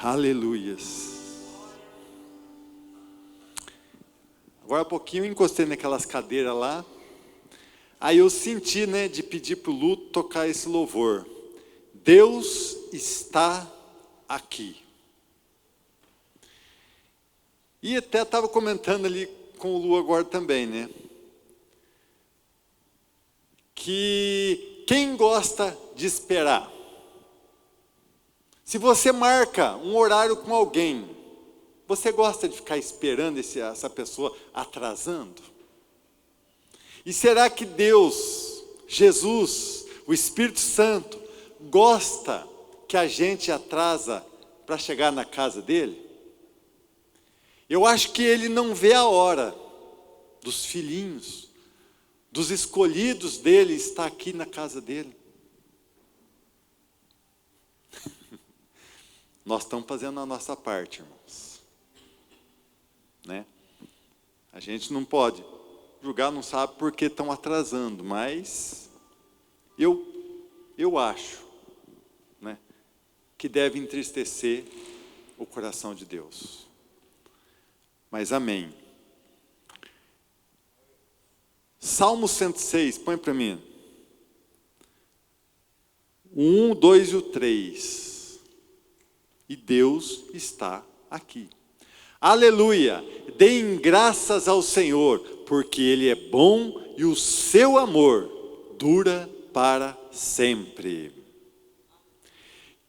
Aleluias. Agora há pouquinho eu encostei naquelas cadeiras lá. Aí eu senti, de pedir para o Lu tocar esse louvor. Deus está aqui. E até estava comentando ali com o Lu agora também, que quem gosta de esperar? Se você marca um horário com alguém, você gosta de ficar esperando essa pessoa atrasando? E será que Deus, Jesus, o Espírito Santo, gosta que a gente atrasa para chegar na casa dele? Eu acho que ele não vê a hora dos filhinhos, dos escolhidos dele estar aqui na casa dele. Nós estamos fazendo a nossa parte, irmãos. A gente não pode julgar, não sabe por que estão atrasando, mas eu acho, que deve entristecer o coração de Deus. Mas amém. Salmo 106, põe para mim. O 1, o 2 e o 3. E Deus está aqui. Aleluia! Deem graças ao Senhor, porque Ele é bom e o seu amor dura para sempre.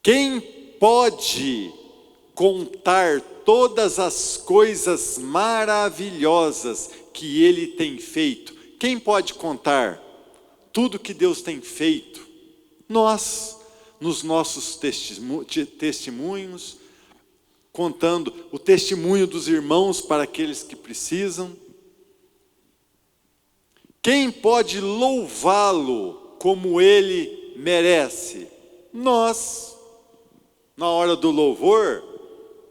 Quem pode contar todas as coisas maravilhosas que Ele tem feito? Quem pode contar tudo que Deus tem feito? Nós, nos nossos testemunhos, contando o testemunho dos irmãos para aqueles que precisam. Quem pode louvá-lo como ele merece? Nós, na hora do louvor,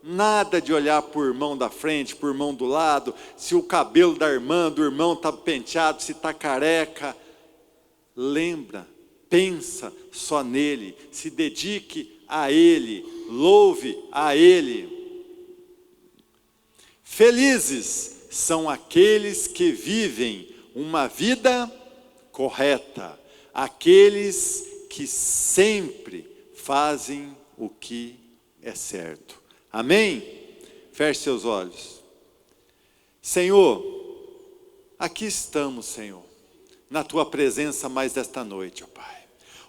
nada de olhar para o irmão da frente, para o irmão do lado, se o cabelo da irmã, do irmão está penteado, se está careca. Lembra, pensa só nele, se dedique a ele, louve a ele. Felizes são aqueles que vivem uma vida correta, aqueles que sempre fazem o que é certo. Amém? Feche seus olhos. Senhor, aqui estamos, Senhor, na Tua presença mais desta noite, ó Pai.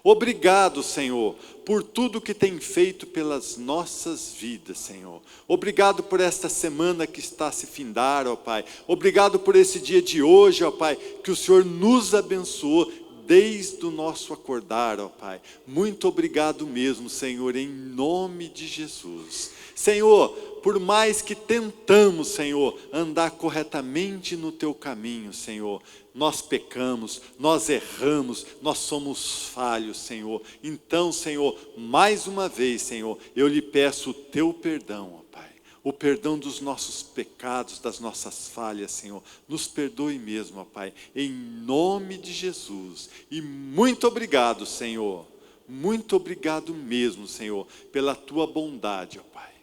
Obrigado, Senhor, por tudo que tem feito pelas nossas vidas, Senhor. Obrigado por esta semana que está a se findar, ó Pai. Obrigado por esse dia de hoje, ó Pai, que o Senhor nos abençoou desde o nosso acordar, ó Pai. Muito obrigado mesmo, Senhor, em nome de Jesus. Senhor, por mais que tentamos, Senhor, andar corretamente no Teu caminho, Senhor, nós pecamos, nós erramos, nós somos falhos, Senhor. Então, Senhor, mais uma vez, Senhor, eu lhe peço o Teu perdão, ó Pai. O perdão dos nossos pecados, das nossas falhas, Senhor. Nos perdoe mesmo, ó Pai, em nome de Jesus. E muito obrigado, Senhor. Muito obrigado mesmo, Senhor, pela Tua bondade, ó Pai.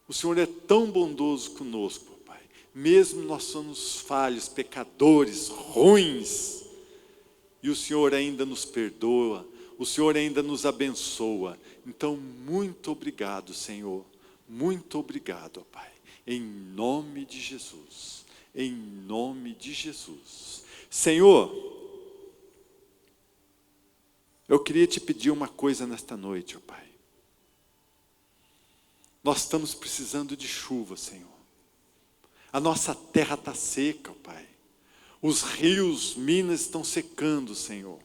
O Senhor é tão bondoso conosco, ó Pai. Mesmo nós somos falhos, pecadores, ruins. E o Senhor ainda nos perdoa. O Senhor ainda nos abençoa. Então, muito obrigado, Senhor. Muito obrigado, ó Pai. Em nome de Jesus. Em nome de Jesus. Senhor, eu queria te pedir uma coisa nesta noite, ó Pai. Nós estamos precisando de chuva, Senhor. A nossa terra está seca, ó Pai. Os rios, minas estão secando, Senhor.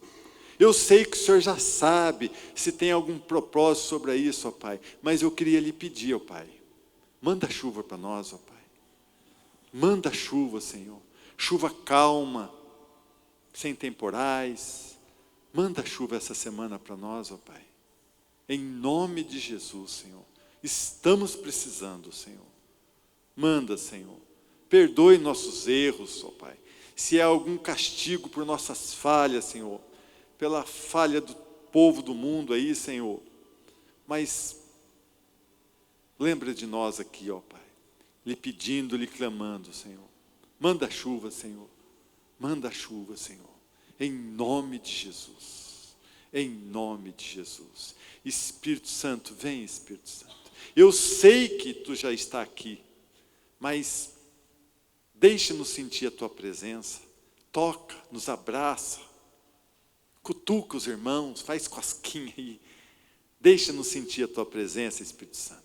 Eu sei que o Senhor já sabe se tem algum propósito sobre isso, ó Pai. Mas eu queria lhe pedir, ó Pai. Manda chuva para nós, ó Pai. Manda chuva, Senhor. Chuva calma, sem temporais. Manda chuva essa semana para nós, ó Pai. Em nome de Jesus, Senhor. Estamos precisando, Senhor. Manda, Senhor. Perdoe nossos erros, ó Pai. Se há algum castigo por nossas falhas, Senhor. Pela falha do povo do mundo aí, Senhor. Mas Lembra de nós aqui, ó Pai, lhe pedindo, lhe clamando, Senhor. Manda chuva, Senhor. Manda chuva, Senhor. Em nome de Jesus. Em nome de Jesus. Espírito Santo, vem, Espírito Santo. Eu sei que tu já está aqui, mas deixa-nos sentir a tua presença. Toca, nos abraça. Cutuca os irmãos, faz cosquinha aí. Deixa-nos sentir a tua presença, Espírito Santo.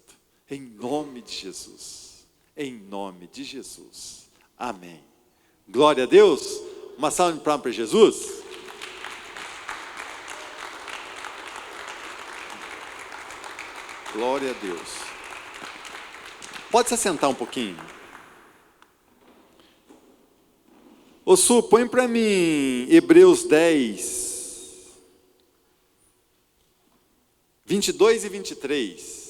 Em nome de Jesus. Em nome de Jesus. Amém. Glória a Deus. Uma salva de palmas para Jesus. Glória a Deus. Pode se assentar um pouquinho. Ô Su, põe para mim Hebreus 10, 22 e 23.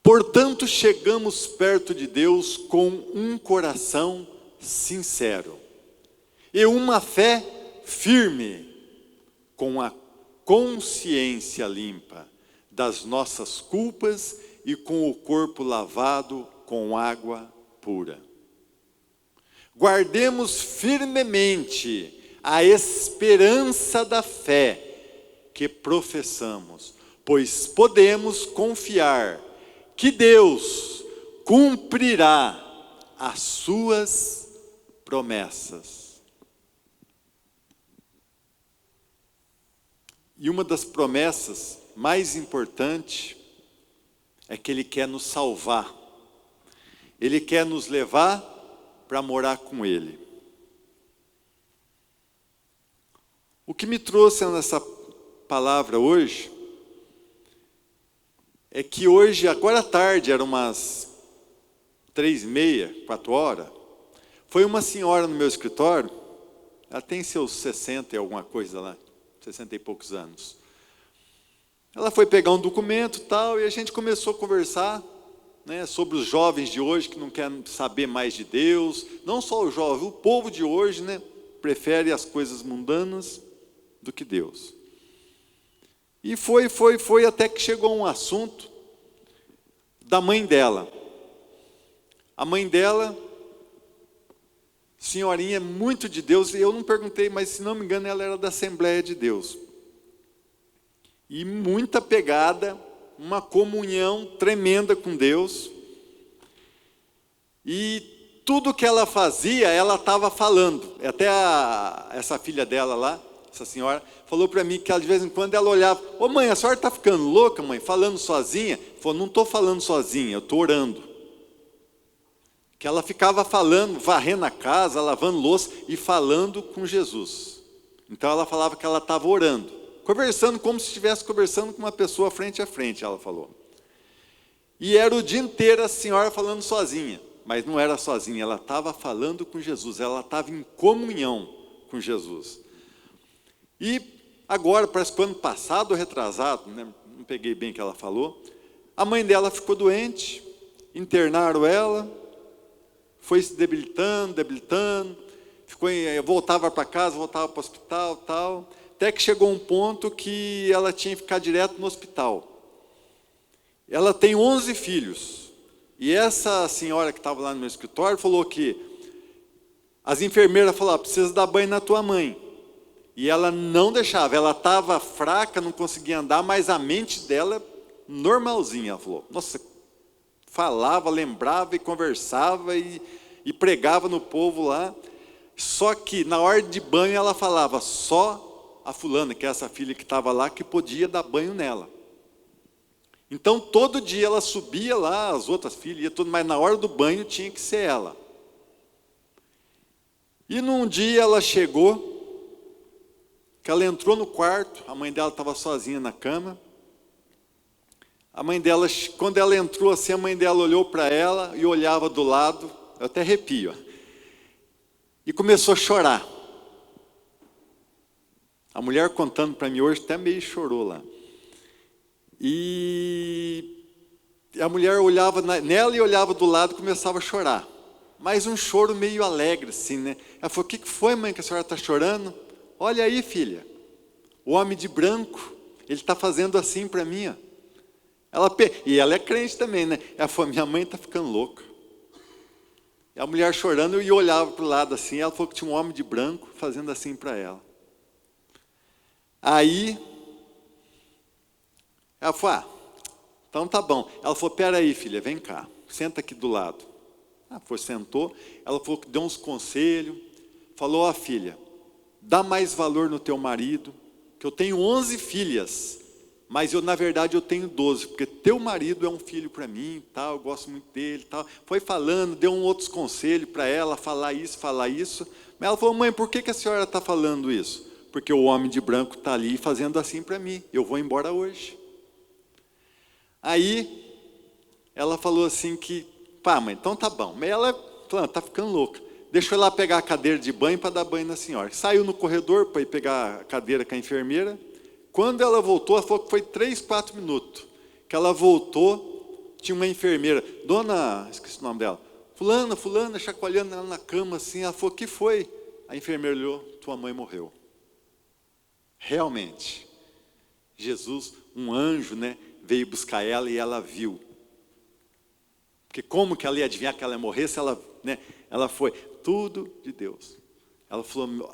Portanto, chegamos perto de Deus com um coração sincero e uma fé firme, com a consciência limpa das nossas culpas e com o corpo lavado com água pura. Guardemos firmemente a esperança da fé que professamos, pois podemos confiar que Deus cumprirá as suas promessas. E uma das promessas mais importantes é que Ele quer nos salvar. Ele quer nos levar para morar com Ele. O que me trouxe nessa palavra hoje é que hoje, agora à tarde, eram umas 3h30, 4h, foi uma senhora no meu escritório, ela tem seus 60 e alguma coisa lá, 60 e poucos anos. Ela foi pegar um documento e tal, e a gente começou a conversar, né, sobre os jovens de hoje que não querem saber mais de Deus. Não só o jovem, o povo de hoje, né, prefere as coisas mundanas do que Deus. E foi até que chegou um assunto da mãe dela. A mãe dela, senhorinha muito de Deus, e eu não perguntei, mas se não me engano ela era da Assembleia de Deus. E muita pegada, uma comunhão tremenda com Deus. E tudo que ela fazia, ela estava falando. Até essa filha dela lá, essa senhora, falou para mim que ela, de vez em quando ela olhava: ô mãe, a senhora está ficando louca, mãe, falando sozinha? Falou: não estou falando sozinha, eu estou orando. Que ela ficava falando, varrendo a casa, lavando louça e falando com Jesus. Então ela falava que ela estava orando, conversando como se estivesse conversando com uma pessoa frente a frente, ela falou. E era o dia inteiro a senhora falando sozinha, mas não era sozinha, ela estava falando com Jesus, ela estava em comunhão com Jesus. E agora, parece que o ano passado ou retrasado, né, não peguei bem o que ela falou, a mãe dela ficou doente, internaram ela, foi se debilitando, voltava para casa, voltava para o hospital, tal, até que chegou um ponto que ela tinha que ficar direto no hospital. Ela tem 11 filhos, e essa senhora que estava lá no meu escritório falou que as enfermeiras falaram: precisa dar banho na tua mãe. E ela não deixava, ela estava fraca, não conseguia andar, mas a mente dela normalzinha. Ela falou: nossa, falava, lembrava e conversava e pregava no povo lá. Só que na hora de banho ela falava: só a fulana, que é essa filha que estava lá, que podia dar banho nela. Então todo dia ela subia lá, as outras filhas, ia tudo, mas na hora do banho tinha que ser ela. E num dia ela chegou, que ela entrou no quarto, a mãe dela estava sozinha na cama. A mãe dela, quando ela entrou assim, a mãe dela olhou para ela e olhava do lado, eu até arrepio, e começou a chorar. A mulher contando para mim hoje, até meio chorou lá. E a mulher olhava nela e olhava do lado e começava a chorar. Mas um choro meio alegre, assim, né? Ela falou: o que foi, mãe, que a senhora está chorando? Olha aí, filha. o homem de branco, ele está fazendo assim para mim. Ó. E ela é crente também, né? Ela falou, minha mãe está ficando louca. E a mulher chorando, e eu olhava para o lado assim, ela falou que tinha um homem de branco fazendo assim para ela. Aí, ela falou, então tá bom. Ela falou, peraí filha, vem cá, senta aqui do lado. Sentou, ela falou que deu uns conselhos, falou, filha, dá mais valor no teu marido, que eu tenho 11 filhas, mas na verdade eu tenho 12, porque teu marido é um filho para mim, tal, eu gosto muito dele, tal. Foi falando, deu outros conselhos para ela, falar isso. Mas ela falou, mãe, por que a senhora está falando isso? Porque o homem de branco está ali fazendo assim para mim, eu vou embora hoje. Aí, ela falou assim que, mãe, então tá bom. Mas ela falou, está ficando louca. Deixa eu lá pegar a cadeira de banho para dar banho na senhora. Saiu no corredor para ir pegar a cadeira com a enfermeira. Quando ela voltou, ela falou que foi 3, 4 minutos. Que ela voltou, tinha uma enfermeira, dona, esqueci o nome dela, fulana, chacoalhando ela na cama assim. Ela falou, o que foi? A enfermeira olhou, tua mãe morreu. Realmente, Jesus, um anjo, né, veio buscar ela e ela viu. Porque como que ela ia adivinhar que ela ia morrer se ela, né, ela foi, tudo de Deus. Ela falou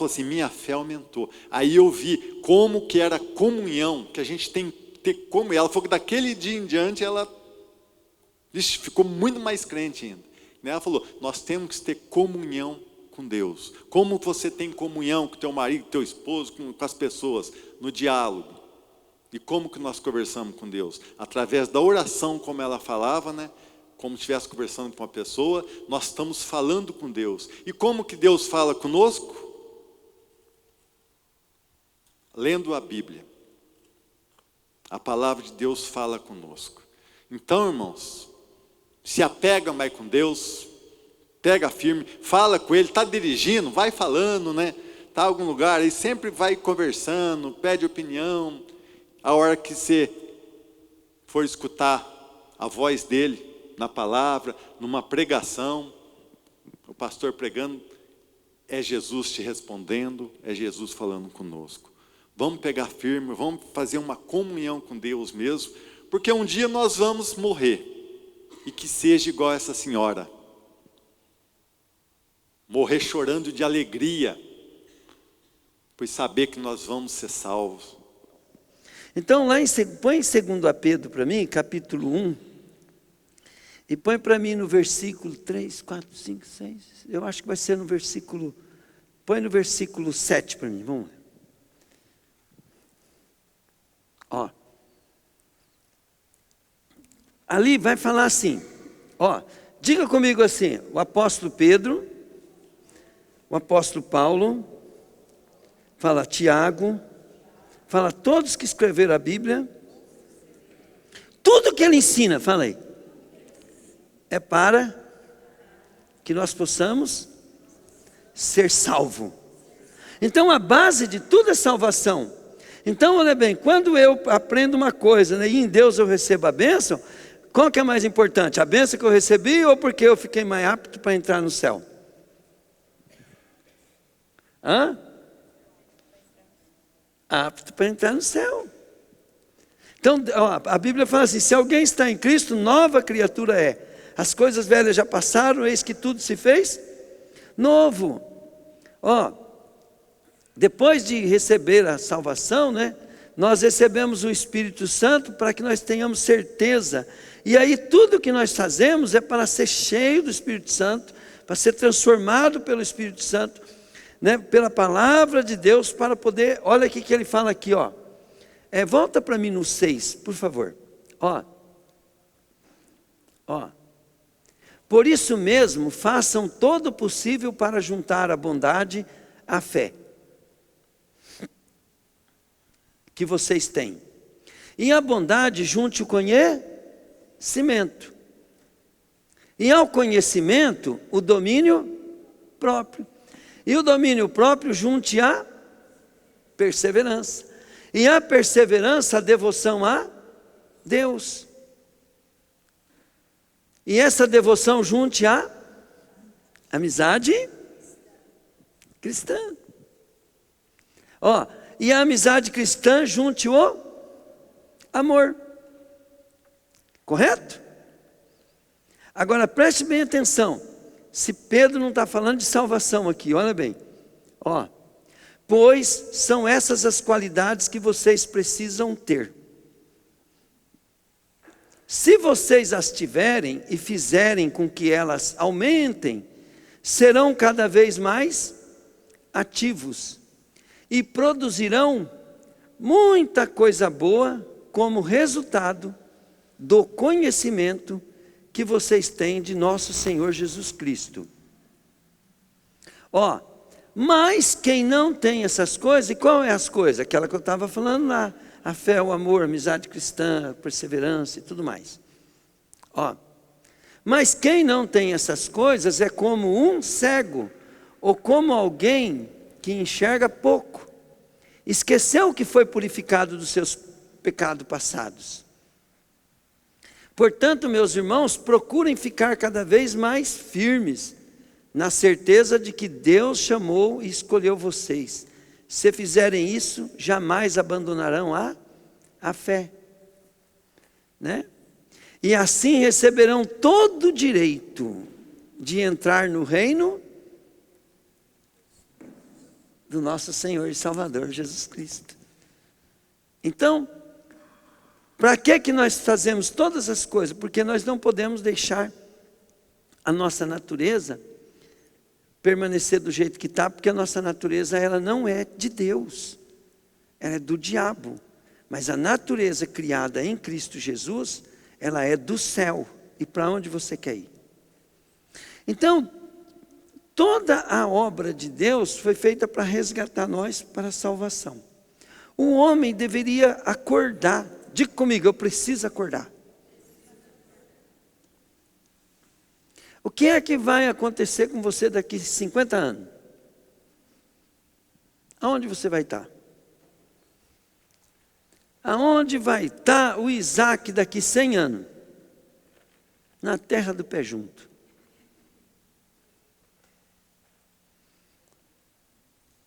assim, minha fé aumentou. Aí eu vi como que era a comunhão, que a gente tem que ter como. Ela falou que daquele dia em diante ela ficou muito mais crente ainda. Ela falou, nós temos que ter comunhão com Deus. Como você tem comunhão com teu marido, teu esposo, com as pessoas, no diálogo. E como que nós conversamos com Deus? Através da oração, como ela falava, né? Como se estivesse conversando com uma pessoa, nós estamos falando com Deus. E como que Deus fala conosco? Lendo a Bíblia. A palavra de Deus fala conosco. Então, irmãos, se apega mais com Deus, pega firme, fala com Ele, está dirigindo, vai falando, né? Está em algum lugar, aí sempre vai conversando, pede opinião. A hora que você for escutar a voz dEle, na palavra, numa pregação, o pastor pregando, é Jesus te respondendo, é Jesus falando conosco. Vamos pegar firme, vamos fazer uma comunhão com Deus mesmo, porque um dia nós vamos morrer, e que seja igual essa senhora, morrer chorando de alegria, por saber que nós vamos ser salvos. Então lá põe em 2 Pedro para mim, capítulo 1, e põe para mim no versículo 3, 4, 5, 6. Eu acho que vai ser no versículo. Põe no versículo 7 para mim. Vamos ver. Ó. Ali vai falar assim. Ó. Diga comigo assim. O apóstolo Pedro. O apóstolo Paulo. Fala Tiago. Fala todos que escreveram a Bíblia. Tudo que ele ensina. Fala aí. É para que nós possamos ser salvos. Então a base de tudo é salvação. Então olha bem, quando eu aprendo uma coisa, né, e em Deus eu recebo a bênção, qual que é mais importante? A bênção que eu recebi ou porque eu fiquei mais apto para entrar no céu? Apto para entrar no céu. Então a Bíblia fala assim, se alguém está em Cristo, nova criatura é. As coisas velhas já passaram, eis que tudo se fez novo. Depois de receber a salvação, né, nós recebemos o Espírito Santo para que nós tenhamos certeza. E aí tudo que nós fazemos é para ser cheio do Espírito Santo, para ser transformado pelo Espírito Santo, né, pela palavra de Deus, para poder, olha o que ele fala aqui, ó. Volta para mim no 6, por favor. Por isso mesmo, façam todo o possível para juntar a bondade à fé que vocês têm. E a bondade junte o conhecimento. E ao conhecimento, o domínio próprio. E o domínio próprio junte a perseverança. E a perseverança, a devoção a Deus. E essa devoção junte a amizade cristã. e a amizade cristã junte o amor. Correto? Agora preste bem atenção. Se Pedro não está falando de salvação aqui, olha bem. Ó, pois são essas as qualidades que vocês precisam ter. Se vocês as tiverem e fizerem com que elas aumentem, serão cada vez mais ativos e produzirão muita coisa boa como resultado do conhecimento que vocês têm de nosso Senhor Jesus Cristo. Ó, mas quem não tem essas coisas, e qual é as coisas? Aquela que eu estava falando lá, a fé, o amor, a amizade cristã, a perseverança e tudo mais. Ó, mas quem não tem essas coisas é como um cego, ou como alguém que enxerga pouco. Esqueceu que foi purificado dos seus pecados passados. Portanto, meus irmãos, procurem ficar cada vez mais firmes, na certeza de que Deus chamou e escolheu vocês. Se fizerem isso, jamais abandonarão a fé, né? E assim receberão todo o direito de entrar no reino do nosso Senhor e Salvador Jesus Cristo. Então, para que nós fazemos todas as coisas? Porque nós não podemos deixar a nossa natureza permanecer do jeito que está, porque a nossa natureza ela não é de Deus, ela é do diabo. Mas a natureza criada em Cristo Jesus, ela é do céu. E para onde você quer ir? Então, toda a obra de Deus foi feita para resgatar nós para a salvação. O homem deveria acordar. Diga comigo, eu preciso acordar. O que é que vai acontecer com você daqui 50 anos? Aonde você vai estar? Aonde vai estar o Isaac daqui 100 anos? Na terra do pé junto.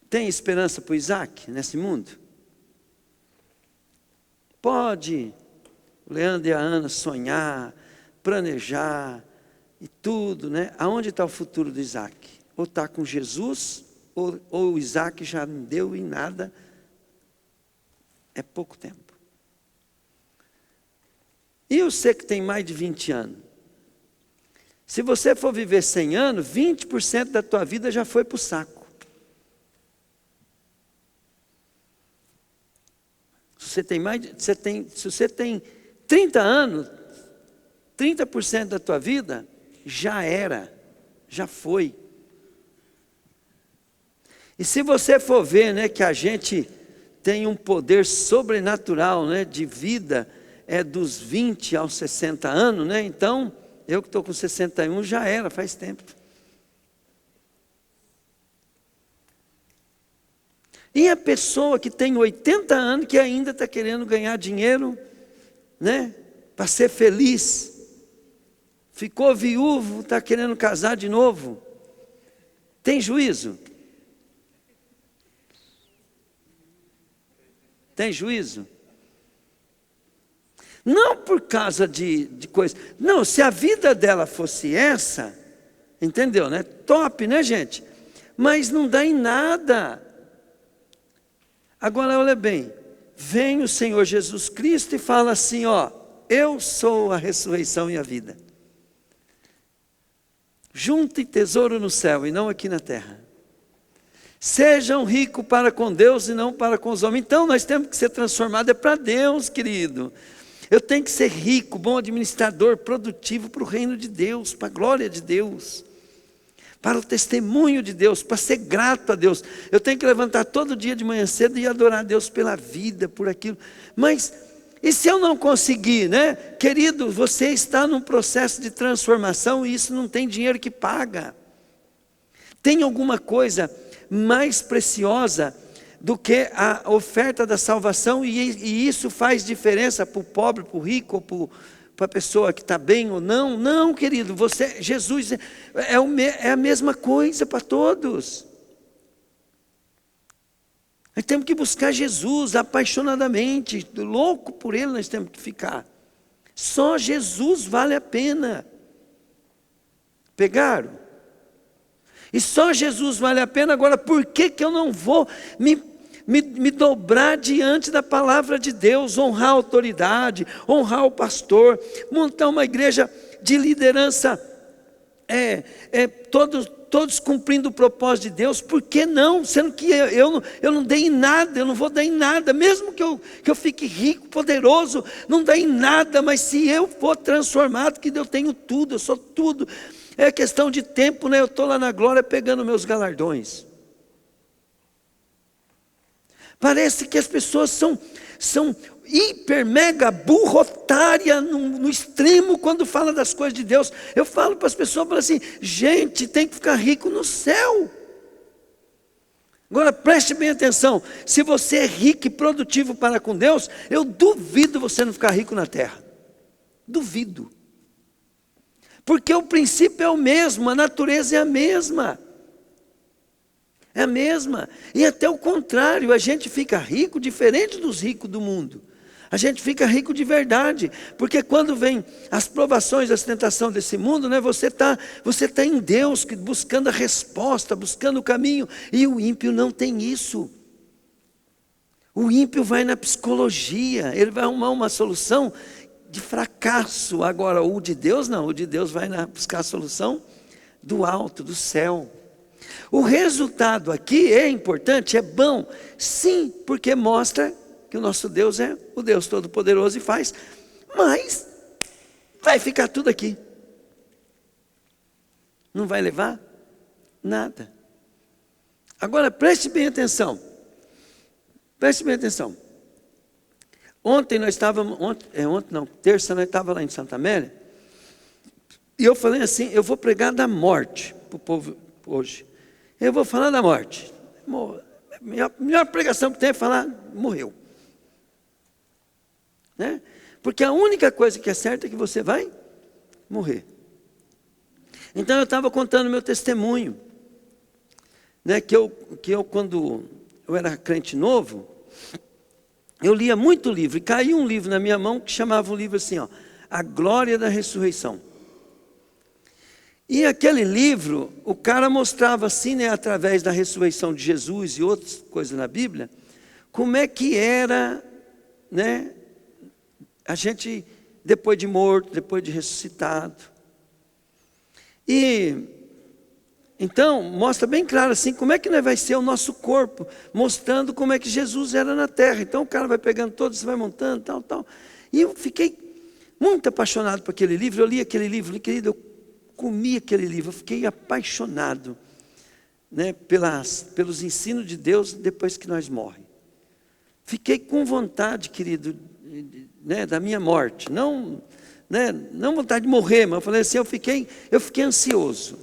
Tem esperança para o Isaac nesse mundo? Pode o Leandro e a Ana sonhar, planejar e tudo, né? Aonde está o futuro do Isaac? Ou está com Jesus, ou o Isaac já não deu em nada. É pouco tempo. E você que tem mais de 20 anos? Se você for viver 100 anos, 20% da tua vida já foi para o saco. Se você tem 30 anos, 30% da tua vida já era, já foi. E se você for ver, né, que a gente tem um poder sobrenatural, né, de vida, dos 20 aos 60 anos, né? Então, eu que estou com 61 já era, faz tempo. E a pessoa que tem 80 anos, que ainda está querendo ganhar dinheiro, né, para ser feliz, ficou viúvo, está querendo casar de novo, tem juízo? Tem juízo? Não por causa de coisa. Não, se a vida dela fosse essa, entendeu, né? Top, né, gente? Mas não dá em nada. Agora, olha bem. Vem o Senhor Jesus Cristo e fala assim, ó. Eu sou a ressurreição e a vida. Junte tesouro no céu e não aqui na terra. Sejam ricos para com Deus e não para com os homens. Então nós temos que ser transformados para Deus, querido. Eu tenho que ser rico, bom administrador, produtivo para o reino de Deus, para a glória de Deus, para o testemunho de Deus, para ser grato a Deus. Eu tenho que levantar todo dia de manhã cedo e adorar a Deus pela vida, por aquilo. Mas, e se eu não conseguir, né? Querido, você está num processo de transformação e isso não tem dinheiro que paga. Tem alguma coisa mais preciosa do que a oferta da salvação, e isso faz diferença para o pobre, para o rico, ou para a pessoa que está bem ou não? Não, querido, Jesus é a mesma coisa para todos. Nós temos que buscar Jesus apaixonadamente, louco por Ele nós temos que ficar. Só Jesus vale a pena. Pegaram? E só Jesus vale a pena. Agora, por que eu não vou me dobrar diante da palavra de Deus, honrar a autoridade, honrar o pastor, montar uma igreja de liderança, todos cumprindo o propósito de Deus? Por que não? Sendo que eu não dei em nada, eu não vou dar em nada, mesmo que eu fique rico, poderoso, não dá em nada, mas se eu for transformado, que eu tenho tudo, eu sou tudo. É questão de tempo, né? Eu estou lá na glória pegando meus galardões. Parece que as pessoas são hiper, mega, burrotária no extremo quando fala das coisas de Deus. Eu falo para as pessoas, falo assim, gente, tem que ficar rico no céu. Agora preste bem atenção, se você é rico e produtivo para com Deus, eu duvido você não ficar rico na terra. Duvido. Porque o princípio é o mesmo, a natureza é a mesma. É a mesma. E até o contrário, a gente fica rico diferente dos ricos do mundo. A gente fica rico de verdade. Porque quando vem as provações, as tentações desse mundo, né, você tá em Deus, buscando a resposta, buscando o caminho. E o ímpio não tem isso. O ímpio vai na psicologia, ele vai arrumar uma solução de fracasso. Agora, o de Deus não, o de Deus vai buscar a solução do alto, do céu. O resultado aqui é importante, é bom, sim, porque mostra que o nosso Deus é o Deus Todo-Poderoso e faz, mas vai ficar tudo aqui. Não vai levar nada. Agora, preste bem atenção. Preste bem atenção. Ontem nós estávamos, terça nós estávamos lá em Santa Amélia, e eu falei assim, eu vou pregar da morte para o povo hoje. Eu vou falar da morte. A melhor pregação que tem é falar, morreu. Né? Porque a única coisa que é certa é que você vai morrer. Então eu estava contando meu testemunho, né, que eu quando eu era crente novo, eu lia muito livro, e caiu um livro na minha mão que chamava um livro assim, ó, A Glória da Ressurreição. E aquele livro, o cara mostrava assim, né, através da ressurreição de Jesus e outras coisas na Bíblia, como é que era, né, a gente depois de morto, depois de ressuscitado. E então mostra bem claro assim como é que vai ser o nosso corpo, mostrando como é que Jesus era na terra. Então o cara vai pegando todos, vai montando, tal. E eu fiquei muito apaixonado por aquele livro. Eu li aquele livro, querido, eu comi aquele livro, eu fiquei apaixonado, né, pelos ensinos de Deus depois que nós morremos. Fiquei com vontade, querido, né, da minha morte, não vontade de morrer, mas eu falei assim, eu fiquei ansioso.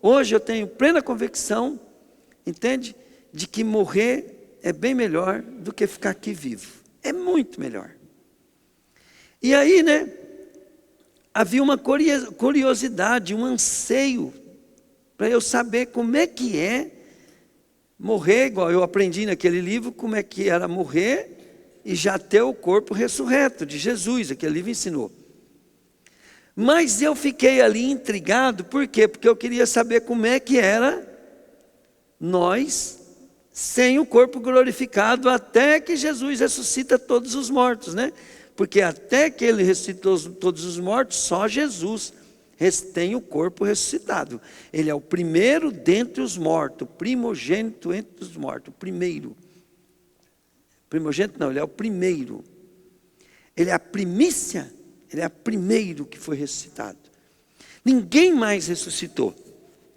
Hoje eu tenho plena convicção, entende? De que morrer é bem melhor do que ficar aqui vivo. É muito melhor. E aí, né, havia uma curiosidade, um anseio, para eu saber como é que é morrer, igual eu aprendi naquele livro, como é que era morrer e já ter o corpo ressurreto de Jesus, aquele livro ensinou. Mas eu fiquei ali intrigado, por quê? Porque eu queria saber como é que era nós, sem o corpo glorificado, até que Jesus ressuscita todos os mortos, né? Porque até que ele ressuscitou todos os mortos, só Jesus tem o corpo ressuscitado. Ele é o primeiro dentre os mortos, primogênito entre os mortos, o primeiro. Primogênito não, ele é o primeiro. Ele é a primícia. Ele é o primeiro que foi ressuscitado. Ninguém mais ressuscitou.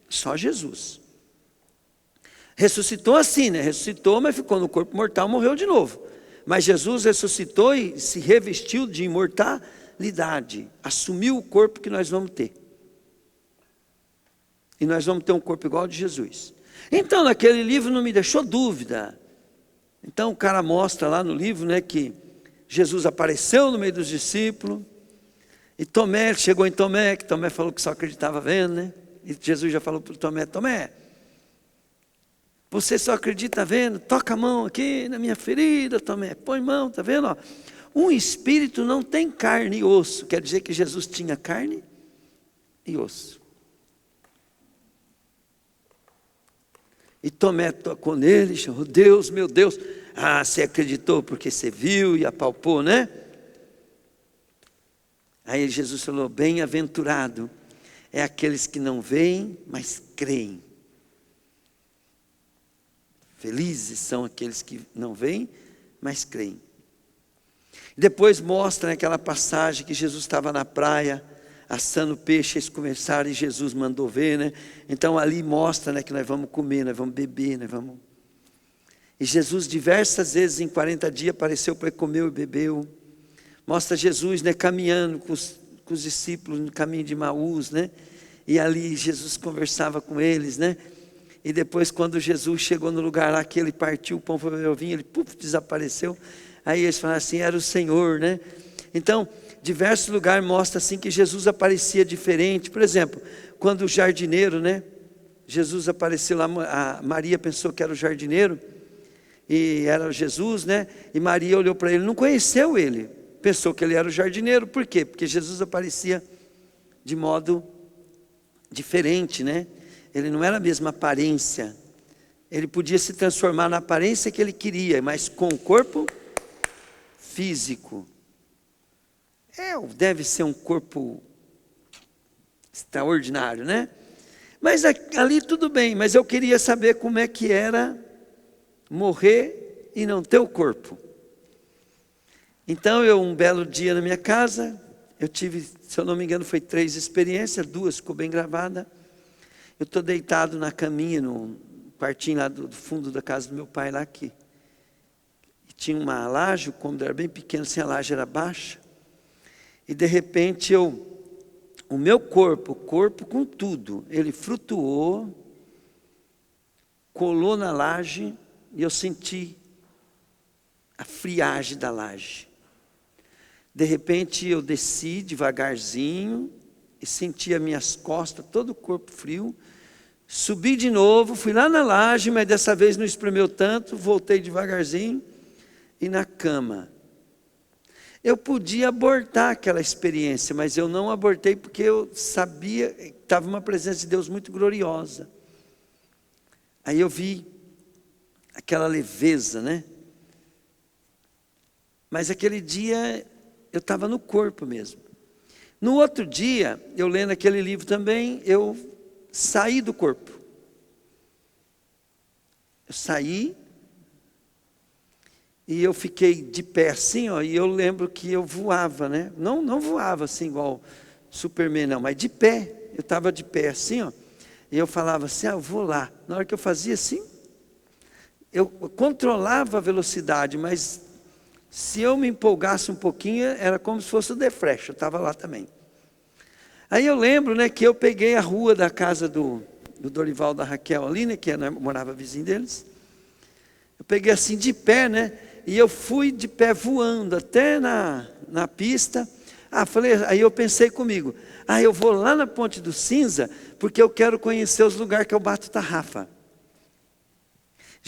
Só Jesus. Ressuscitou assim, né? Ressuscitou, mas ficou no corpo mortal, morreu de novo. Mas Jesus ressuscitou e se revestiu de imortalidade. Assumiu o corpo que nós vamos ter. E nós vamos ter um corpo igual ao de Jesus. Então, naquele livro não me deixou dúvida. Então, o cara mostra lá no livro, né, que Jesus apareceu no meio dos discípulos. E Tomé, chegou em Tomé, que Tomé falou que só acreditava vendo, né? E Jesus já falou para Tomé, Tomé, Você só acredita vendo, toca a mão aqui na minha ferida, põe mão, está vendo? Ó? Um espírito não tem carne e osso, quer dizer que Jesus tinha carne e osso. E Tomé tocou nele e chamou, Deus, meu Deus. Ah, você acreditou porque você viu e apalpou, né? Aí Jesus falou, bem-aventurado é aqueles que não veem, mas creem. Felizes são aqueles que não veem, mas creem. Depois mostra aquela passagem que Jesus estava na praia, assando peixe, eles conversaram e Jesus mandou ver, né? Então ali mostra, né, que nós vamos comer, nós vamos beber, nós vamos... E Jesus diversas vezes em 40 dias apareceu para comer e bebeu. Mostra Jesus, né, caminhando com os discípulos no caminho de Emaús, né? E ali Jesus conversava com eles, né? E depois quando Jesus chegou no lugar lá que ele partiu o pão para beber o vinho, ele desapareceu. Aí eles falaram assim, era o Senhor, né? Então, diversos lugares mostra assim que Jesus aparecia diferente. Por exemplo, quando o jardineiro, né? Jesus apareceu lá, a Maria pensou que era o jardineiro, e era Jesus, né? E Maria olhou para ele, não conheceu ele, pensou que ele era o jardineiro. Por quê? Porque Jesus aparecia de modo diferente, né? Ele não era a mesma aparência. Ele podia se transformar na aparência que ele queria, mas com o corpo físico. Deve ser um corpo extraordinário, né? Mas ali tudo bem, mas eu queria saber como é que era morrer e não ter o corpo. Então um belo dia na minha casa, eu tive, se eu não me engano, foi 3 experiências, 2 ficou bem gravada. Eu estou deitado na caminha, no quartinho lá do fundo da casa do meu pai, lá aqui. E tinha uma laje, o cômodo era bem pequeno, assim, a laje era baixa. E de repente o meu corpo com tudo, ele flutuou, colou na laje, e eu senti a friagem da laje. De repente eu desci devagarzinho, e senti as minhas costas, todo o corpo frio. Subi de novo, fui lá na laje, mas dessa vez não espremeu tanto, voltei devagarzinho, e na cama. Eu podia abortar aquela experiência, mas eu não abortei porque eu sabia que estava uma presença de Deus muito gloriosa. Aí eu vi aquela leveza, né? Mas aquele dia eu estava no corpo mesmo. No outro dia, eu lendo aquele livro também, eu saí do corpo. Eu saí e eu fiquei de pé assim, ó, e eu lembro que eu voava, né? Não voava assim igual Superman, não, mas de pé. Eu estava de pé assim, ó, e eu falava assim, eu vou lá. Na hora que eu fazia assim, eu controlava a velocidade, mas se eu me empolgasse um pouquinho, era como se fosse o The Flash, eu estava lá também. Aí eu lembro, né, que eu peguei a rua da casa do Dorival, da Raquel ali, né, que eu morava vizinho deles. Eu peguei assim de pé, né, e eu fui de pé voando até na pista. Aí eu pensei comigo, eu vou lá na Ponte do Cinza, porque eu quero conhecer os lugares que eu bato tarrafa.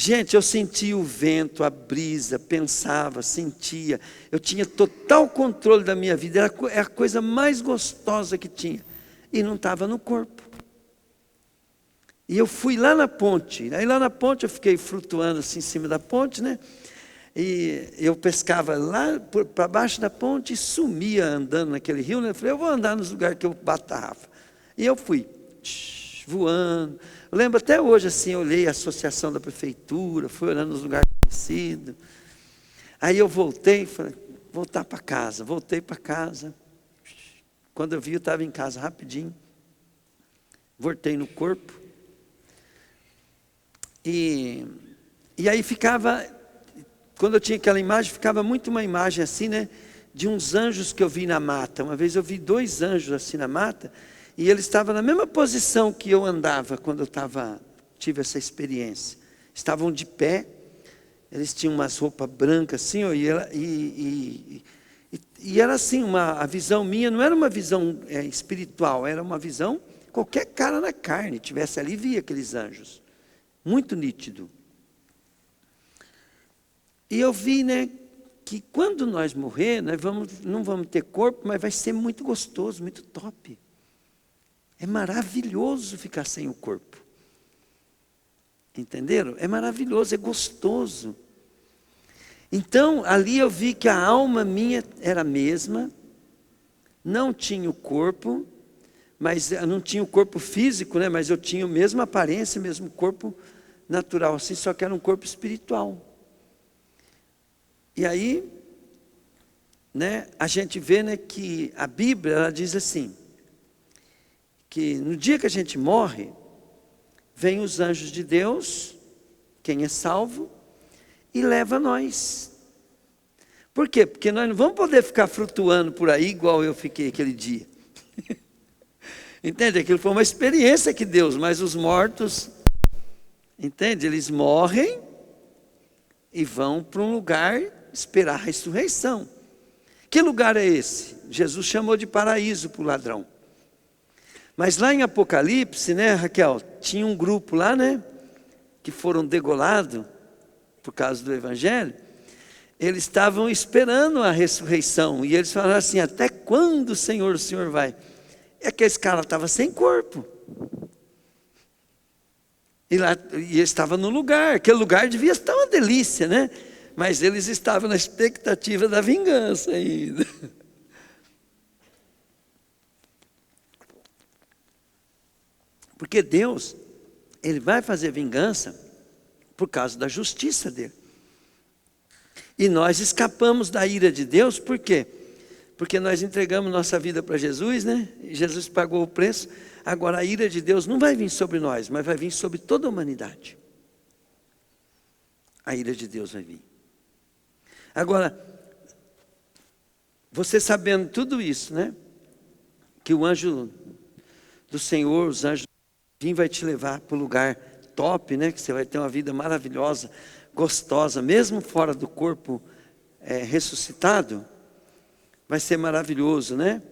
Gente, eu sentia o vento, a brisa, pensava, sentia. Eu tinha total controle da minha vida. Era a coisa mais gostosa que tinha. E não estava no corpo. E eu fui lá na ponte. Aí lá na ponte eu fiquei flutuando assim em cima da ponte, né? E eu pescava lá para baixo da ponte e sumia andando naquele rio, né? Eu falei, eu vou andar nos lugares que eu bato tarrafa. E eu fui, voando. Eu lembro até hoje, assim, eu olhei a associação da prefeitura, fui olhando nos lugares conhecidos. Aí eu voltei, falei, voltar para casa. Voltei para casa. Quando eu vi, eu estava em casa rapidinho. Voltei no corpo. E aí ficava, quando eu tinha aquela imagem, ficava muito uma imagem assim, né? De uns anjos que eu vi na mata. Uma vez eu vi 2 anjos assim na mata. E ele estava na mesma posição que eu andava quando eu tive essa experiência. Estavam de pé, eles tinham umas roupas brancas assim, ó, e era assim, a visão minha não era uma visão espiritual, era uma visão, qualquer cara na carne tivesse ali, via aqueles anjos. muito nítido. E eu vi, né, que quando nós morrer, não vamos ter corpo, mas vai ser muito gostoso, muito top. É maravilhoso ficar sem o corpo. Entenderam? É maravilhoso, é gostoso. Então, ali eu vi que a alma minha era a mesma, não tinha o corpo, mas eu não tinha o corpo físico, né? Mas eu tinha a mesma aparência, o mesmo corpo natural, assim, só que era um corpo espiritual. E aí, né, a gente vê, né, que a Bíblia ela diz assim, que no dia que a gente morre, vem os anjos de Deus, quem é salvo, e leva nós. Por quê? Porque nós não vamos poder ficar flutuando por aí igual eu fiquei aquele dia. Entende? Aquilo foi uma experiência que Deus, mas os mortos, entende? Eles morrem e vão para um lugar esperar a ressurreição. Que lugar é esse? Jesus chamou de paraíso para o ladrão. Mas lá em Apocalipse, né, Raquel, tinha um grupo lá, né, que foram degolados por causa do Evangelho. Eles estavam esperando a ressurreição. E eles falaram assim, até quando, Senhor, o Senhor vai? É que esse cara estava sem corpo. E ele estava no lugar. Aquele lugar devia estar uma delícia, né? Mas eles estavam na expectativa da vingança ainda. Porque Deus, Ele vai fazer vingança por causa da justiça dEle. E nós escapamos da ira de Deus, por quê? Porque nós entregamos nossa vida para Jesus, né? E Jesus pagou o preço. Agora a ira de Deus não vai vir sobre nós, mas vai vir sobre toda a humanidade. A ira de Deus vai vir. Agora, você sabendo tudo isso, né? Que o anjo do Senhor, os anjos vai te levar para o lugar top, né? Que você vai ter uma vida maravilhosa, gostosa, mesmo fora do corpo ressuscitado, vai ser maravilhoso, né?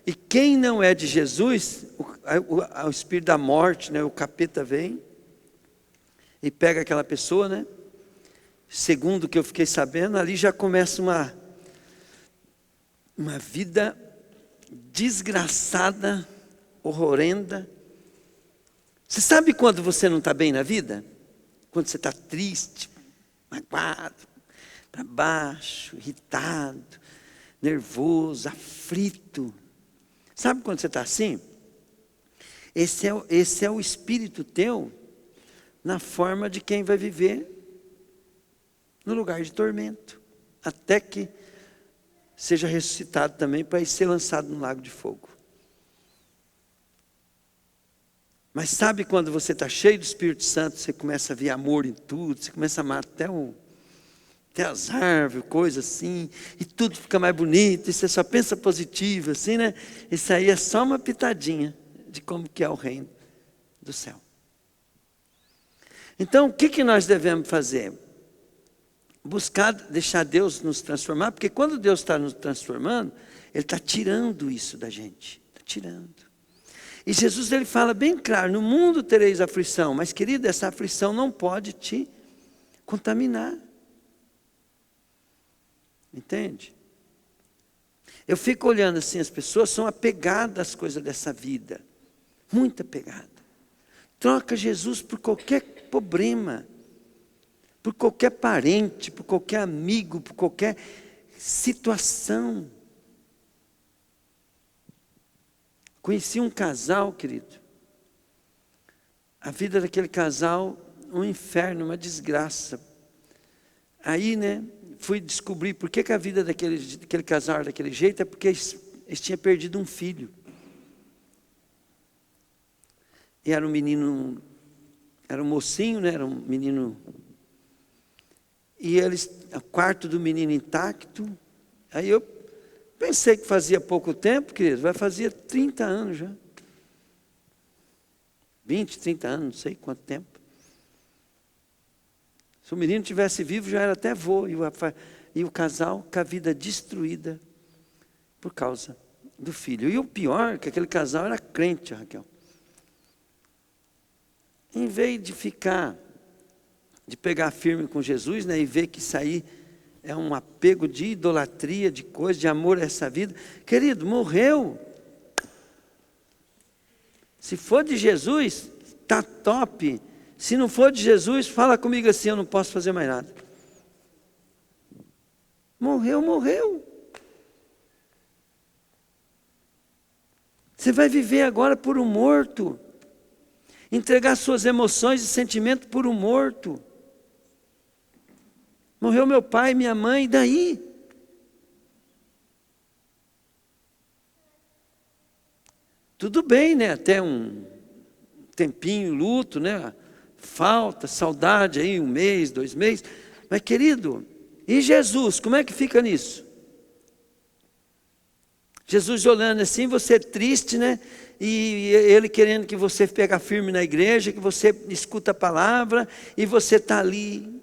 E quem não é de Jesus, o espírito da morte, né? O capeta vem e pega aquela pessoa, né? Segundo o que eu fiquei sabendo, ali já começa uma vida desgraçada, horrenda. Você sabe quando você não está bem na vida? Quando você está triste, magoado, para baixo, irritado, nervoso, aflito. Sabe quando você está assim? Esse é o espírito teu na forma de quem vai viver no lugar de tormento, até que seja ressuscitado também para ir ser lançado no lago de fogo. Mas sabe quando você está cheio do Espírito Santo, você começa a ver amor em tudo, você começa a amar até as árvores, coisas assim, e tudo fica mais bonito, e você só pensa positivo, assim, né? Isso aí é só uma pitadinha de como que é o reino do céu. Então, o que nós devemos fazer? Buscar deixar Deus nos transformar, porque quando Deus está nos transformando, Ele está tirando isso da gente, está tirando. E Jesus ele fala bem claro, no mundo tereis aflição, mas querido, essa aflição não pode te contaminar. Entende? Eu fico olhando assim, as pessoas são apegadas às coisas dessa vida, muito apegadas. Troca Jesus por qualquer problema, por qualquer parente, por qualquer amigo, por qualquer situação. Conheci um casal, querido. A vida daquele casal, um inferno, uma desgraça. Aí, né, fui descobrir por que a vida daquele casal era daquele jeito, é porque eles tinham perdido um filho. E era um menino, era um mocinho, né, era um menino. E o quarto do menino intacto. Aí eu pensei que fazia pouco tempo, querido, vai fazer 30 anos já. 20, 30 anos, não sei quanto tempo. Se o menino tivesse vivo, já era até vô. E o casal com a vida destruída por causa do filho. E o pior, que aquele casal era crente, Raquel. Em vez de ficar de pegar firme com Jesus, né, e ver que isso aí é um apego de idolatria, de coisa, de amor a essa vida. Querido, morreu. Se for de Jesus, está top. Se não for de Jesus, fala comigo assim: eu não posso fazer mais nada. Morreu, morreu. Você vai viver agora por um morto. Entregar suas emoções e sentimentos por um morto. Morreu meu pai, minha mãe, e daí? Tudo bem, né? Até um tempinho, luto, né? Falta, saudade aí, 1 mês, 2 meses. Mas querido, e Jesus, como é que fica nisso? Jesus olhando assim, você triste, né? E Ele querendo que você pegue firme na igreja, que você escuta a palavra, e você está ali.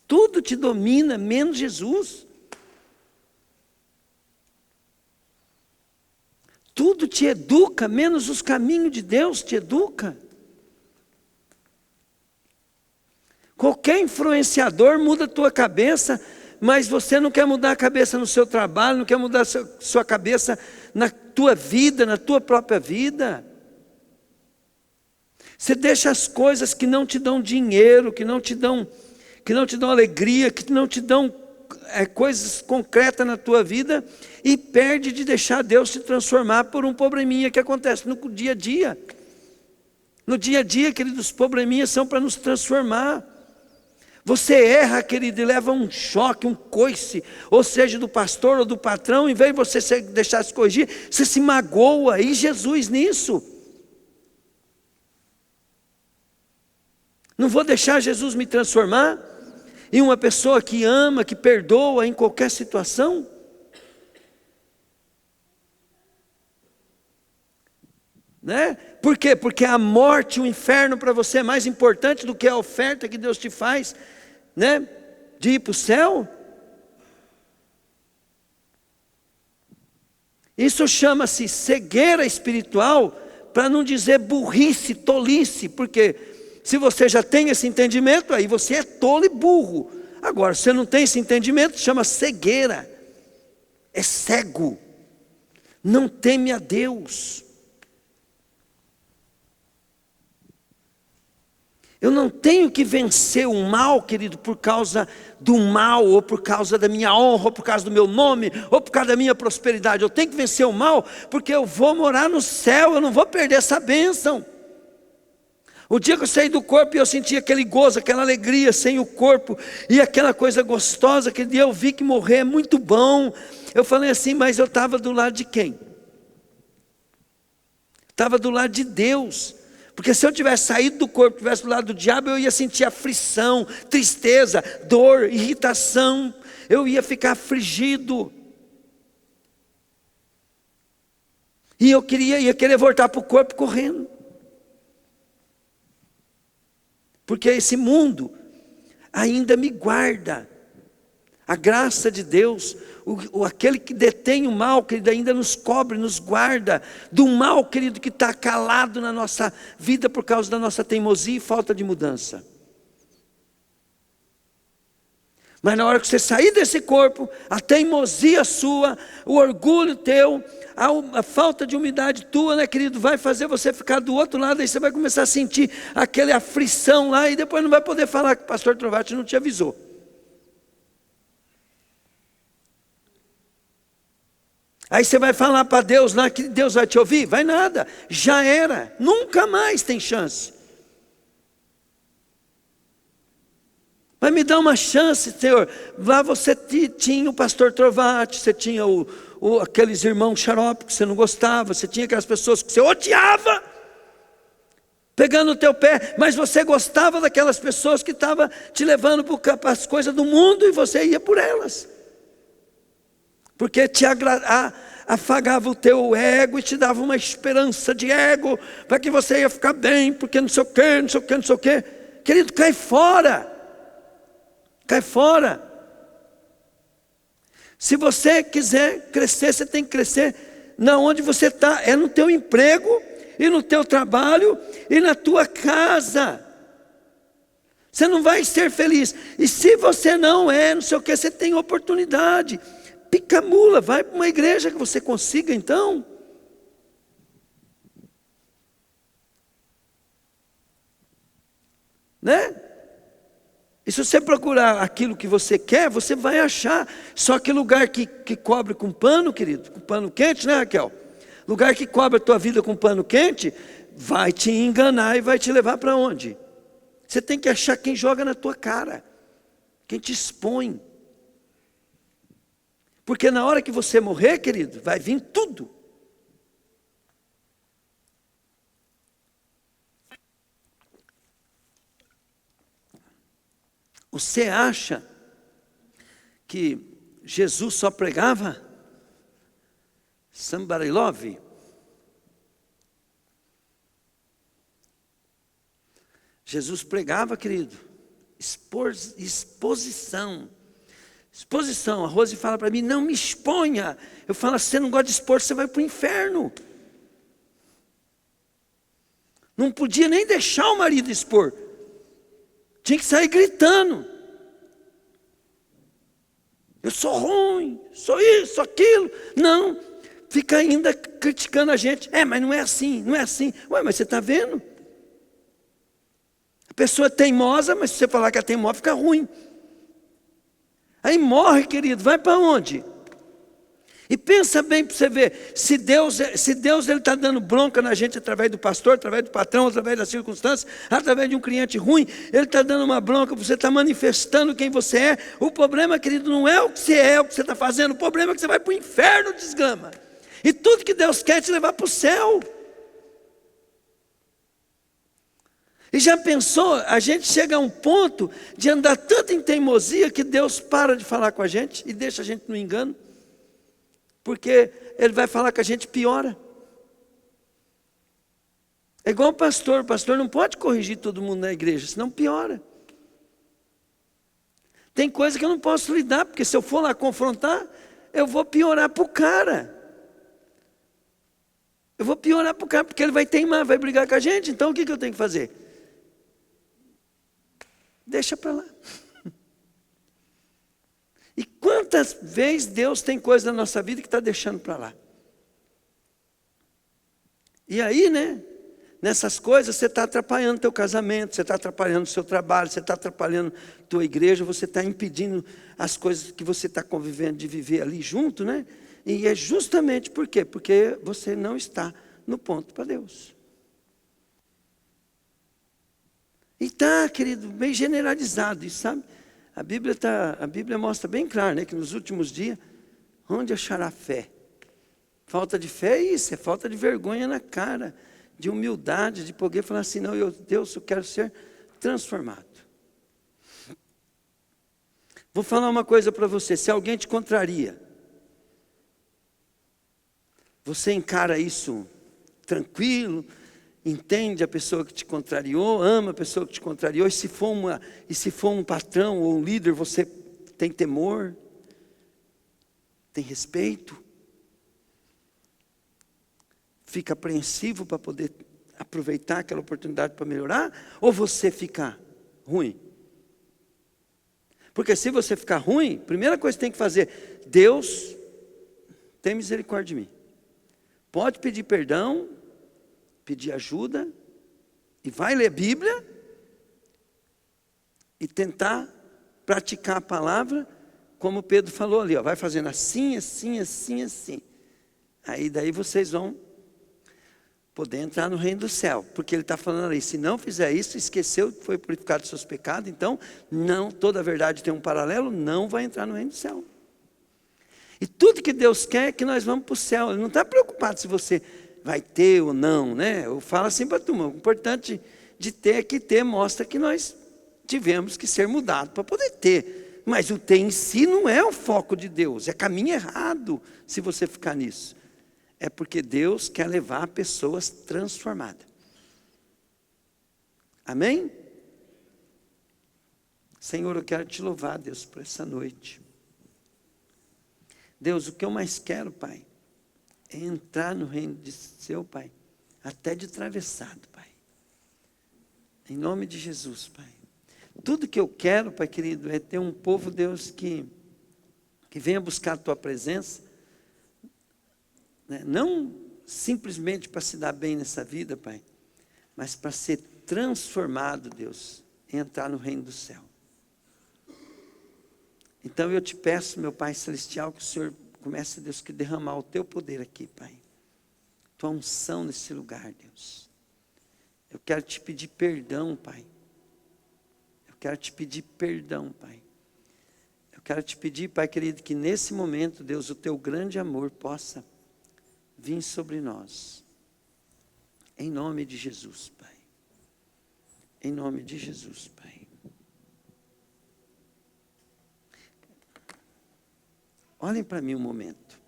Tudo te domina, menos Jesus. Tudo te educa, menos os caminhos de Deus te educa. Qualquer influenciador muda a tua cabeça, mas você não quer mudar a cabeça no seu trabalho, não quer mudar a sua cabeça na tua vida, na tua própria vida. Você deixa as coisas que não te dão dinheiro, que não te dão alegria, que não te dão coisas concretas na tua vida, e perde de deixar Deus se transformar por um probleminha que acontece no dia a dia. No dia a dia, queridos, os probleminhas são para nos transformar. Você erra, querido, e leva um choque, um coice, ou seja, do pastor ou do patrão, em vez de você deixar se corrigir, você se magoa. E Jesus nisso? Não vou deixar Jesus me transformar em uma pessoa que ama, que perdoa em qualquer situação? Né? Por quê? Porque a morte, o inferno para você é mais importante do que a oferta que Deus te faz, né? De ir para o céu. Isso chama-se cegueira espiritual, para não dizer burrice, tolice, porque se você já tem esse entendimento, aí você é tolo e burro. Agora, se você não tem esse entendimento, chama cegueira. É cego. Não teme a Deus. Eu não tenho que vencer o mal, querido, por causa do mal, ou por causa da minha honra, ou por causa do meu nome, ou por causa da minha prosperidade. Eu tenho que vencer o mal, porque eu vou morar no céu, eu não vou perder essa bênção. O dia que eu saí do corpo e eu senti aquele gozo, aquela alegria sem o corpo, e aquela coisa gostosa, aquele dia eu vi que morrer é muito bom. Eu falei assim, mas eu estava do lado de quem? Estava do lado de Deus. Porque se eu tivesse saído do corpo, tivesse do lado do diabo, eu ia sentir aflição, tristeza, dor, irritação. Eu ia ficar afligido. E eu ia querer voltar para o corpo correndo. Porque esse mundo ainda me guarda. A graça de Deus, aquele que detém o mal, querido, ainda nos cobre, nos guarda do mal, querido, que está calado na nossa vida por causa da nossa teimosia e falta de mudança. Mas na hora que você sair desse corpo, a teimosia sua, o orgulho teu, a falta de humildade tua, né, querido, vai fazer você ficar do outro lado, aí você vai começar a sentir aquela aflição lá, e depois não vai poder falar que o pastor Trovati não te avisou. Aí você vai falar para Deus lá que Deus vai te ouvir? Vai nada, já era, nunca mais tem chance. Vai me dar uma chance, Senhor. Lá você tinha o pastor Trovati, você tinha aqueles irmãos xarope que você não gostava, você tinha aquelas pessoas que você odiava, pegando o teu pé, mas você gostava daquelas pessoas que estavam te levando para as coisas do mundo e você ia por elas. Porque te afagava o teu ego e te dava uma esperança de ego, para que você ia ficar bem, porque não sei o quê, não sei o quê, não sei o quê. Querido, cai fora. Cai fora. Se você quiser crescer, você tem que crescer na onde você está. É no teu emprego, e no teu trabalho, e na tua casa. Você não vai ser feliz. E se você não é, não sei o que, você tem oportunidade. Pica a mula, vai para uma igreja que você consiga então. Né? E se você procurar aquilo que você quer, você vai achar. Só que lugar que cobre com pano, querido, com pano quente, né, Raquel? Lugar que cobre a tua vida com pano quente, vai te enganar e vai te levar para onde? Você tem que achar quem joga na tua cara, quem te expõe. Porque na hora que você morrer, querido, vai vir tudo. Você acha que Jesus só pregava somebody love? Jesus pregava, querido, exposição. Exposição. A Rose fala para mim, não me exponha. Eu falo, se você não gosta de expor, você vai para o inferno. Não podia nem deixar o marido expor. Tinha que sair gritando. Eu sou ruim, sou isso, sou aquilo. Não, fica ainda criticando a gente. Mas não é assim, não é assim. Ué, mas você está vendo? A pessoa é teimosa, mas se você falar que é teimosa, fica ruim. Aí morre, querido, vai para onde? E pensa bem para você ver, se Deus ele está dando bronca na gente através do pastor, através do patrão, através das circunstâncias, através de um cliente ruim, ele está dando uma bronca, você está manifestando quem você é. O problema, querido, não é o que você é, o que você está fazendo, o problema é que você vai para o inferno, desgrama. E tudo que Deus quer é te levar para o céu. E já pensou, a gente chega a um ponto de andar tanto em teimosia que Deus para de falar com a gente e deixa a gente no engano. Porque Ele vai falar que a gente piora. É igual o pastor não pode corrigir todo mundo na igreja, senão piora. Tem coisa que eu não posso lidar, porque se eu for lá confrontar, eu vou piorar para o cara. Eu vou piorar para o cara, porque ele vai teimar, vai brigar com a gente. Então o que eu tenho que fazer? Deixa para lá. E quantas vezes Deus tem coisa na nossa vida que está deixando para lá? E aí, né? Nessas coisas você está atrapalhando teu casamento, você está atrapalhando o seu trabalho, você está atrapalhando tua igreja, você está impedindo as coisas que você está convivendo de viver ali junto, né? E é justamente por quê? Porque você não está no ponto para Deus. E está, querido, bem generalizado isso, sabe? A Bíblia mostra bem claro, né, que nos últimos dias, onde achará fé? Falta de fé é isso, é falta de vergonha na cara, de humildade, de poder falar assim, não, Deus, eu quero ser transformado. Vou falar uma coisa para você, se alguém te contraria, você encara isso tranquilo, entende a pessoa que te contrariou, ama a pessoa que te contrariou, e se for um patrão ou um líder, você tem temor, tem respeito, fica apreensivo para poder aproveitar aquela oportunidade para melhorar, ou você fica ruim? Porque se você ficar ruim, a primeira coisa que tem que fazer, Deus, tem misericórdia de mim. Pode pedir perdão, pedir ajuda, e vai ler a Bíblia, e tentar praticar a palavra, como Pedro falou ali, ó, vai fazendo assim, assim, assim, assim. Aí daí vocês vão poder entrar no reino do céu, porque ele está falando ali, se não fizer isso, esqueceu que foi purificado dos seus pecados, então, não, toda a verdade tem um paralelo, não vai entrar no reino do céu. E tudo que Deus quer é que nós vamos para o céu, Ele não está preocupado se você vai ter ou não, né? Eu falo assim para a turma, o importante de ter é que ter mostra que nós tivemos que ser mudados para poder ter. Mas o ter em si não é o foco de Deus, é caminho errado se você ficar nisso. É porque Deus quer levar pessoas transformadas. Amém? Senhor, eu quero te louvar, Deus, por essa noite. Deus, o que eu mais quero, Pai, é entrar no reino de seu Pai, até de travessado, Pai. Em nome de Jesus, Pai. Tudo que eu quero, Pai querido, é ter um povo, Deus, que venha buscar a Tua presença, né? Não simplesmente para se dar bem nessa vida, Pai, mas para ser transformado, Deus, e entrar no reino do céu. Então eu te peço, meu Pai Celestial, que o Senhor comece, Deus, que derramar o Teu poder aqui, Pai. Tua unção nesse lugar, Deus. Eu quero te pedir perdão, Pai. Eu quero te pedir perdão, Pai. Eu quero te pedir, Pai querido, que nesse momento, Deus, o Teu grande amor possa vir sobre nós. Em nome de Jesus, Pai. Em nome de Jesus, Pai. Olhem para mim um momento.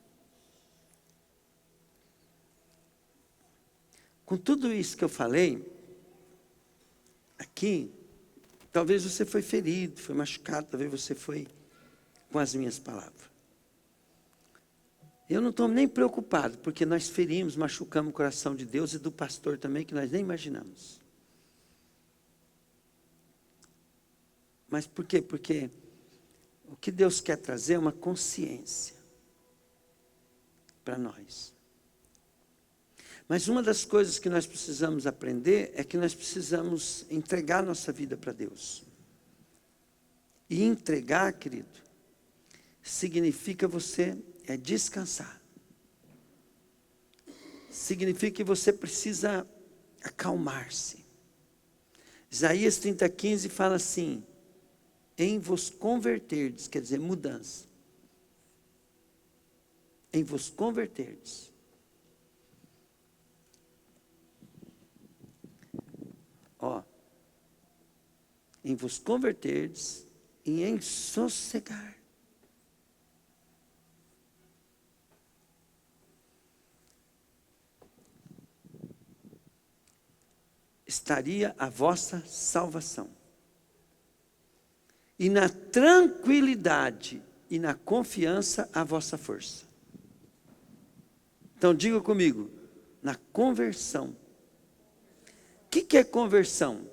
Com tudo isso que eu falei, aqui, talvez você foi ferido, foi machucado, talvez você foi com as minhas palavras. Eu não estou nem preocupado, porque nós ferimos, machucamos o coração de Deus e do pastor também, que nós nem imaginamos. Mas por quê? Porque o que Deus quer trazer é uma consciência para nós. Mas uma das coisas que nós precisamos aprender é que nós precisamos entregar nossa vida para Deus. E entregar, querido, significa você descansar. Significa que você precisa acalmar-se. Isaías 30:15 fala assim: em vos converterdes, quer dizer, mudança. Em vos converterdes. Ó, em vos converterdes e em sossegar. Estaria a vossa salvação. E na tranquilidade e na confiança a vossa força. Então diga comigo, na conversão. O que é conversão?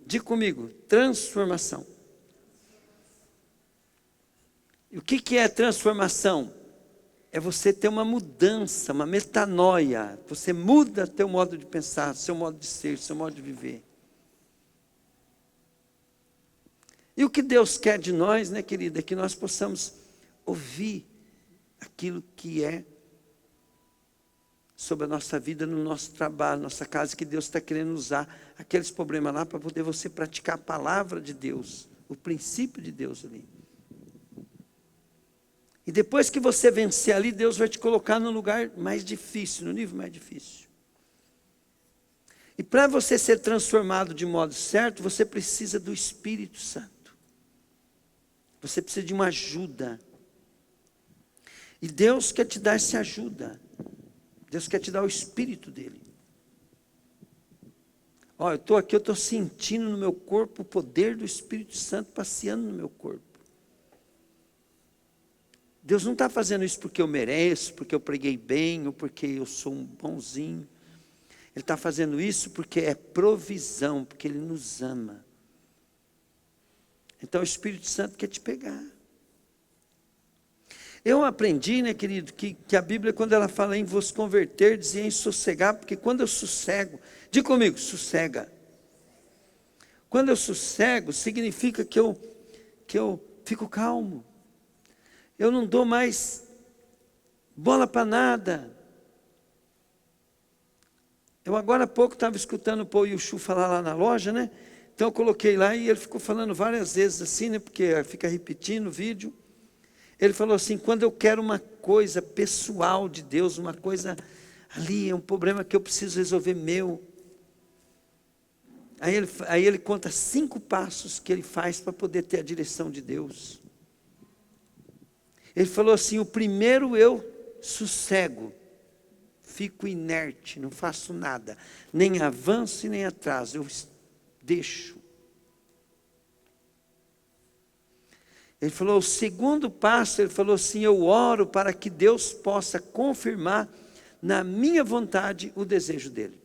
Diga comigo, transformação. E o que é transformação? É você ter uma mudança, uma metanoia. Você muda teu modo de pensar, seu modo de ser, seu modo de viver. E o que Deus quer de nós, né, querida, é que nós possamos ouvir aquilo que é sobre a nossa vida, no nosso trabalho, nossa casa, que Deus está querendo usar aqueles problemas lá para poder você praticar a palavra de Deus, o princípio de Deus ali. E depois que você vencer ali, Deus vai te colocar no lugar mais difícil, no nível mais difícil. E para você ser transformado de modo certo, você precisa do Espírito Santo. Você precisa de uma ajuda. E Deus quer te dar essa ajuda. Deus quer te dar o Espírito dele. Ó, eu estou aqui, eu estou sentindo no meu corpo o poder do Espírito Santo passeando no meu corpo. Deus não está fazendo isso porque eu mereço, porque eu preguei bem, ou porque eu sou um bonzinho. Ele está fazendo isso porque é provisão, porque Ele nos ama. Então o Espírito Santo quer te pegar. Eu aprendi, né, querido, que a Bíblia, quando ela fala em vos converter, dizia em sossegar, porque quando eu sossego, diga comigo, sossega. Quando eu sossego, significa que eu fico calmo. Eu não dou mais bola para nada. Eu agora há pouco estava escutando o Paul Yushu falar lá na loja, né? Então eu coloquei lá e ele ficou falando várias vezes assim, né? Porque fica repetindo o vídeo. Ele falou assim, quando eu quero uma coisa pessoal de Deus, uma coisa ali, é um problema que eu preciso resolver meu. Aí ele conta 5 passos que ele faz para poder ter a direção de Deus. Ele falou assim, o primeiro eu sossego, fico inerte, não faço nada, nem avanço e nem atraso, eu deixo. Ele falou, o segundo passo, ele falou assim, eu oro para que Deus possa confirmar na minha vontade o desejo dele.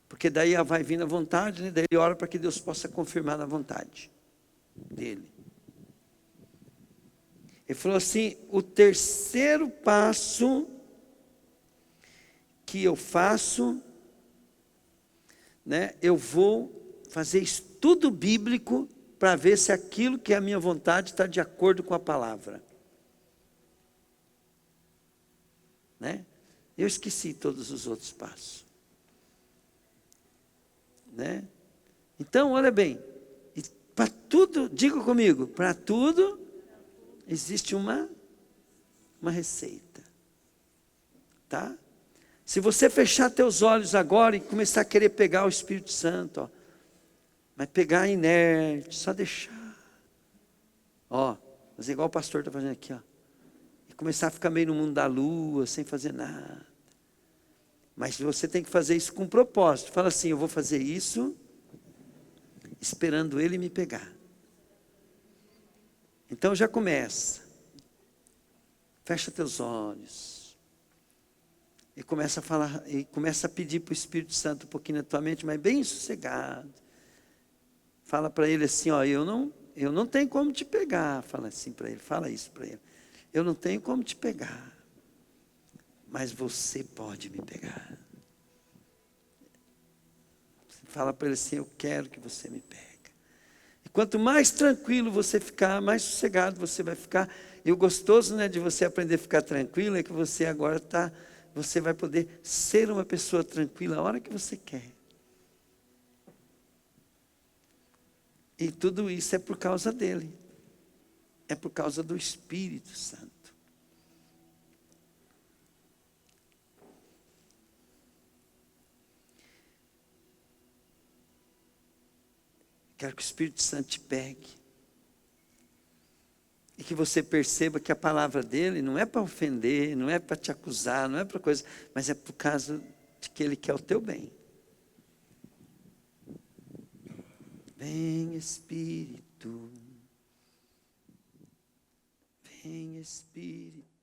Porque daí vai vir a vontade, né? Daí ele ora para que Deus possa confirmar na vontade dele. Ele falou assim: o terceiro passo que eu faço, né? Eu vou fazer estudo bíblico para ver se aquilo que é a minha vontade está de acordo com a palavra. Né? Eu esqueci todos os outros passos. Né? Então, olha bem, para tudo, diga comigo, para tudo existe uma receita. Tá? Se você fechar teus olhos agora e começar a querer pegar o Espírito Santo, ó, vai pegar inerte, só deixar. Ó, fazer igual o pastor está fazendo aqui, ó. E começar a ficar meio no mundo da lua, sem fazer nada. Mas você tem que fazer isso com propósito. Fala assim: eu vou fazer isso esperando ele me pegar. Então já começa. Fecha teus olhos. E começa a falar, e começa a pedir para o Espírito Santo um pouquinho na tua mente, mas bem sossegado. Fala para ele assim: ó, eu não tenho como te pegar. Fala assim para ele, fala isso para ele. Eu não tenho como te pegar, mas você pode me pegar. Fala para ele assim: eu quero que você me pegue. E quanto mais tranquilo você ficar, mais sossegado você vai ficar. E o gostoso, né, de você aprender a ficar tranquilo é que você agora você vai poder ser uma pessoa tranquila a hora que você quer. E tudo isso é por causa dele. É por causa do Espírito Santo. Quero que o Espírito Santo te pegue. E que você perceba que a palavra dele não é para ofender, não é para te acusar, não é para coisa, mas é por causa de que ele quer o teu bem. Vem Espírito, vem Espírito.